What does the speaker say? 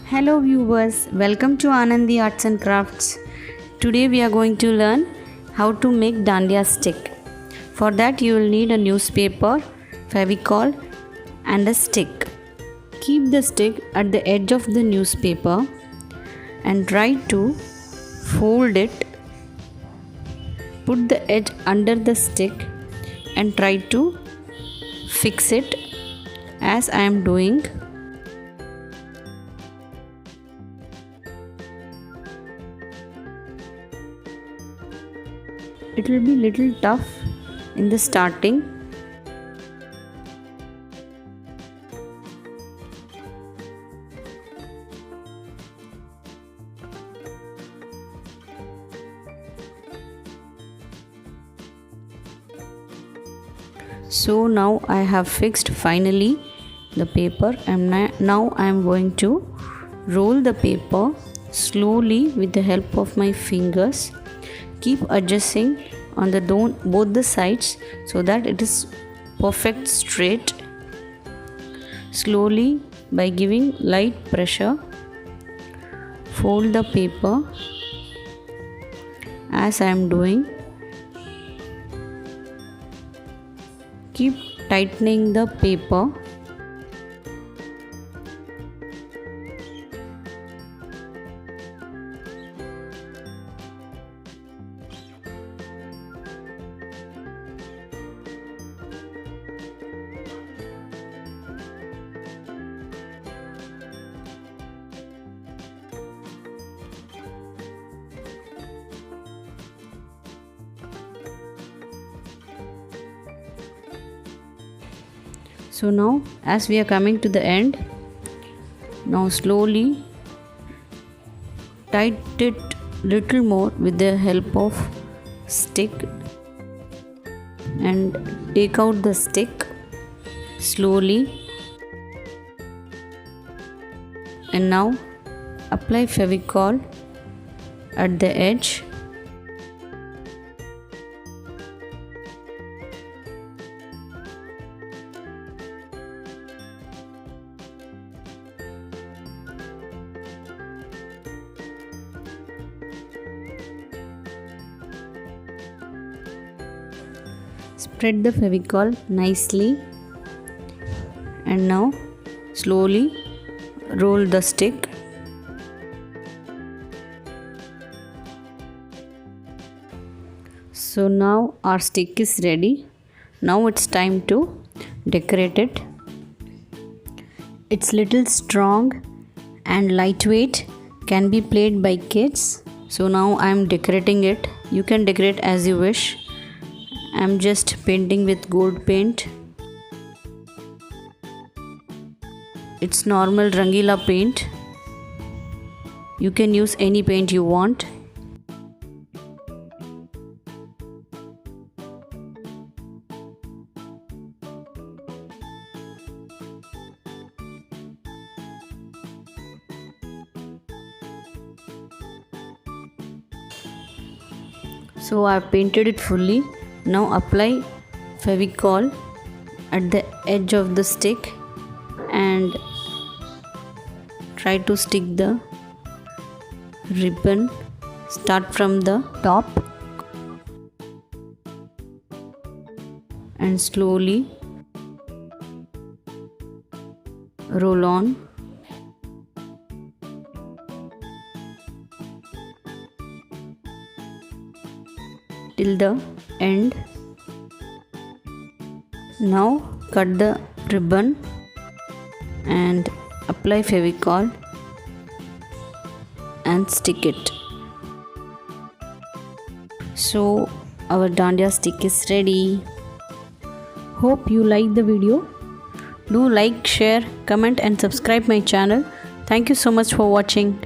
Hello viewers, welcome to Anandi Arts and Crafts. Today we are going to learn how to make Dandiya stick. For that you will need a newspaper, Fevicol and a stick. Keep the stick at the edge of the newspaper and try to fold it. Put the edge under the stick and try to fix it as I am doing. It will be little tough in the starting. So now I have fixed finally the paper, and now I am going to roll the paper slowly with the help of my fingers. Keep adjusting on the both the sides so that it is perfect straight. Slowly, by giving light pressure, fold the paper as I am doing. Keep tightening the paper. So now as we are coming to the end, now slowly tighten it little more with the help of stick and take out the stick slowly, and now apply Fevicol at the edge. Spread the Fevicol nicely and now slowly roll the stick. So now our stick is ready. Now it's time to decorate it. It's little strong and lightweight, can be played by kids. So now I'm decorating it. You can decorate as you wish. I'm just painting with gold paint. It's normal Rangila paint. You can use any paint you want. So I've painted it fully. Now apply Fevicol at the edge of the stick and try to stick the ribbon. Start from the top and slowly roll on. Till the end. Now cut the ribbon and apply Fevicol and stick it. So our Dandiya stick is ready. Hope you like the video. Do like, share, comment and subscribe my channel. Thank you so much for watching.